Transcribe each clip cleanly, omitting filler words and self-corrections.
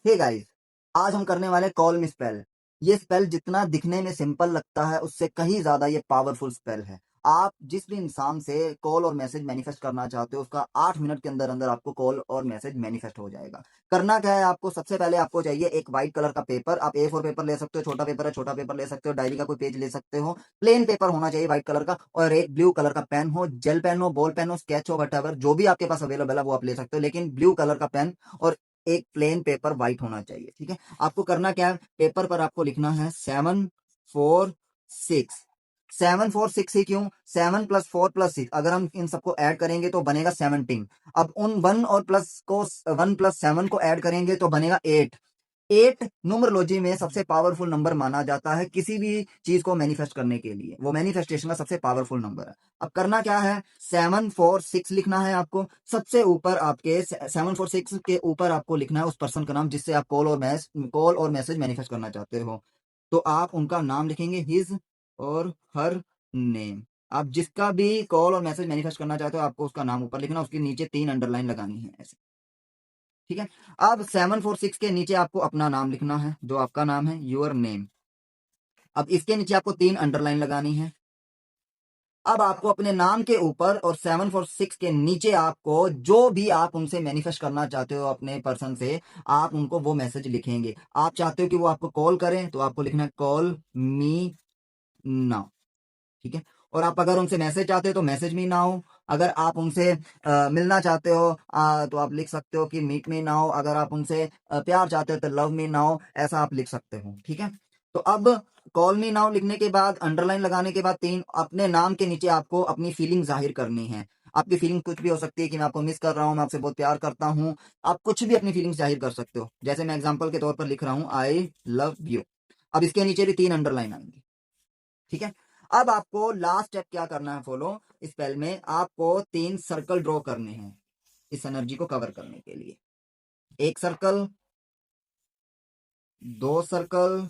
Hey guys, आज हम करने वाले कॉल मी स्पेल। ये स्पेल जितना दिखने में सिंपल लगता है उससे कहीं ज्यादा ये पावरफुल स्पेल है। आप जिस भी इंसान से कॉल और मैसेज मैनिफेस्ट करना चाहते हो उसका 8 मिनट के अंदर अंदर आपको कॉल और मैसेज मैनिफेस्ट हो जाएगा। करना क्या है, आपको सबसे पहले आपको चाहिए एक व्हाइट कलर का पेपर। आप A4 पेपर ले सकते हो, छोटा पेपर है छोटा पेपर ले सकते हो, डायरी का कोई पेज ले सकते हो। प्लेन पेपर होना चाहिए व्हाइट कलर का, और एक ब्लू कलर का पेन हो, जेल पेन हो, बॉल पेन हो, स्केच हो, वट जो भी आपके पास अवेलेबल है वो आप ले सकते हो, लेकिन ब्लू कलर का पेन और एक प्लेन पेपर व्हाइट होना चाहिए। ठीक है, आपको करना क्या है, पेपर पर आपको लिखना है 7 4 6। 7 4 6 ही क्यों, 7 + 4 + 6, अगर हम इन सबको ऐड करेंगे तो बनेगा 17। अब उन 1 को 7 को ऐड करेंगे तो बनेगा 8। न्यूमरोलॉजी में सबसे पावरफुल नंबर माना जाता है किसी भी चीज को मैनिफेस्ट करने के लिए, वो मैनिफेस्टेशन का सबसे पावरफुल नंबर है। अब करना क्या है, 7 4 6 लिखना है आपको। सबसे ऊपर आपके 7 4 6 के ऊपर आपको लिखना है उस पर्सन का नाम जिससे आप कॉल और मैसेज मैनिफेस्ट करना चाहते हो। तो आप उनका नाम लिखेंगे, हिज और हर नेम। आप जिसका भी कॉल और मैसेज मैनिफेस्ट करना चाहते हो आपको उसका नाम ऊपर लिखना, उसके नीचे 3 अंडरलाइन लगानी है ऐसे। ठीक है, अब 7 4 6 के नीचे आपको अपना नाम लिखना है, जो आपका नाम है, योर नेम। अब इसके नीचे आपको 3 अंडरलाइन लगानी है। अब आपको अपने नाम के ऊपर और 7 4 6 के नीचे आपको जो भी आप उनसे मैनिफेस्ट करना चाहते हो अपने पर्सन से, आप उनको वो मैसेज लिखेंगे। आप चाहते हो कि वो आपको कॉल करें तो आपको लिखना है कॉल मी नाउ। ठीक है, और आप अगर उनसे मैसेज चाहते हो तो मैसेज मी नाउ। अगर आप उनसे मिलना चाहते हो तो आप लिख सकते हो कि मीट मी नाउ। अगर आप उनसे प्यार चाहते हो तो लव मी नाउ, ऐसा आप लिख सकते हो। ठीक है, तो अब कॉल मी नाउ लिखने के बाद, अंडरलाइन लगाने के बाद, अपने नाम के नीचे आपको अपनी फीलिंग जाहिर करनी है। आपकी फीलिंग कुछ भी हो सकती है कि मैं आपको मिस कर रहा हूं, मैं आपसे बहुत प्यार करता हूं। आप कुछ भी अपनी फीलिंग्स जाहिर कर सकते हो, जैसे मैं एग्जांपल के तौर पर लिख रहा हूं आई लव यू। अब इसके नीचे भी 3 अंडरलाइन आएंगी। ठीक है, अब आपको लास्ट स्टेप क्या करना है, फॉलो स्पेल में आपको 3 सर्कल ड्रॉ करने हैं इस एनर्जी को कवर करने के लिए। 1 सर्कल, 2 सर्कल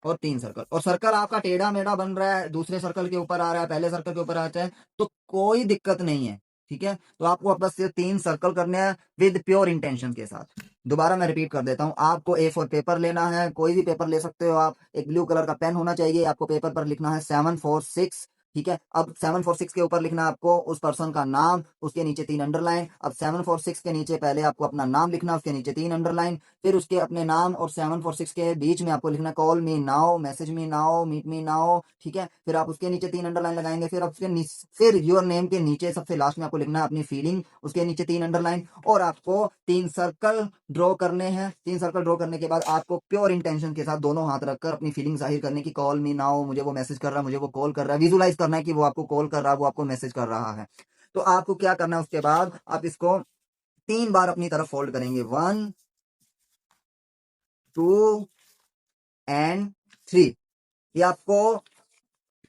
और 3 सर्कल। और सर्कल आपका टेढ़ा मेढ़ा बन रहा है, दूसरे सर्कल के ऊपर आ रहा है, पहले सर्कल के ऊपर आता है, तो कोई दिक्कत नहीं है। ठीक है, तो आपको बस ये 3 सर्कल करने हैं विद प्योर इंटेंशन के साथ। दोबारा मैं रिपीट कर देता हूं, आपको A4 पेपर लेना है, कोई भी पेपर ले सकते हो आप। एक ब्लू कलर का पेन होना चाहिए। आपको पेपर पर लिखना है 7 4 6। ठीक है, अब 7 4 6 के ऊपर लिखना है आपको उस पर्सन का नाम, उसके नीचे 3 अंडरलाइन। अब 7 4 6 के नीचे पहले आपको अपना नाम लिखना, उसके नीचे 3 अंडरलाइन। फिर उसके अपने नाम और 7 4 6 के बीच में आपको लिखना call me now, message me now, meet me now. ठीक है, फिर आप उसके नीचे 3 अंडरलाइन लगाएंगे। फिर फिर योर नेम के नीचे सबसे लास्ट में आपको लिखना है अपनी फीलिंग, उसके नीचे 3 अंडरलाइन। और आपको 3 सर्कल ड्रॉ करने हैं। 3 सर्कल ड्रॉ करने के बाद आपको प्योर इंटेंशन के साथ दोनों हाथ रखकर अपनी फीलिंग जाहिर करने की, कॉल मी नाउ, मुझे वो मैसेज कर रहा है, मुझे वो कॉल कर रहा है। विजुलाइज करना है कि वो आपको कॉल कर रहा है, वो आपको मैसेज कर रहा है। तो आपको क्या करना है, उसके बाद आप इसको 3 बार अपनी तरफ फोल्ड करेंगे, 1 2 एंड 3। ये आपको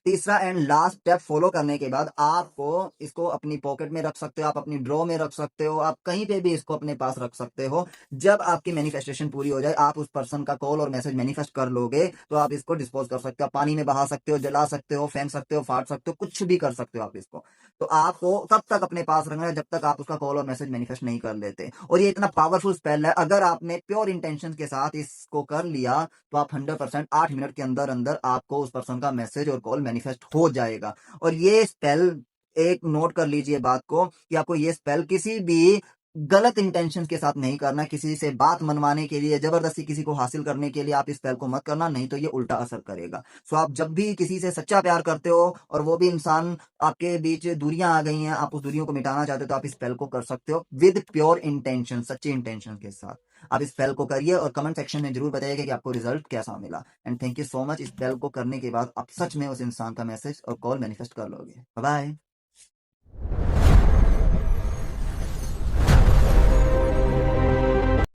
तीसरा एंड लास्ट स्टेप फॉलो करने के बाद आपको इसको अपनी पॉकेट में रख सकते हो, आप अपनी ड्रॉ में रख सकते हो, आप कहीं पे भी इसको अपने पास रख सकते हो। जब आपकी मैनिफेस्टेशन पूरी हो जाए, आप उस पर्सन का कॉल और मैसेज मैनिफेस्ट कर लोगे तो आप इसको डिस्पोज कर सकते हो, आप पानी में बहा सकते हो, जला सकते हो, फेंक सकते हो, फाड़ सकते हो, कुछ भी कर सकते हो आप इसको। तो आपको तब तक अपने पास रखना है जब तक आप उसका कॉल और मैसेज मैनिफेस्ट नहीं कर लेते। और ये इतना पावरफुल स्पेल है, अगर आपने प्योर इंटेंशन के साथ इसको कर लिया तो आप 100% 8 मिनट के अंदर अंदर आपको उस पर्सन का मैसेज और कॉल मैनिफेस्ट हो जाएगा। और ये स्पेल, एक नोट कर लीजिए बात को, कि आपको ये स्पेल किसी भी गलत इंटेंशन के साथ नहीं करना। किसी से बात मनवाने के लिए, जबरदस्ती किसी को हासिल करने के लिए आप इस स्पेल को मत करना, नहीं तो ये उल्टा असर करेगा। सो आप जब भी किसी से सच्चा प्यार करते हो और वो भी इंसान, आपके बीच दूरियां आ गई हैं, आप उस दूरियों को मिटाना चाहते हो, तो आप इस स्पेल को कर सकते हो विद प्योर इंटेंशन, सच्चे इंटेंशन के साथ। आप इस स्पेल को करिए और कमेंट सेक्शन में जरूर बताइएगा कि आपको रिजल्ट कैसा मिला। And thank you so much. इस स्पेल को करने के बाद आप सच में उस इंसान का मैसेज और कॉल मैनिफेस्ट कर लोगे। Bye bye.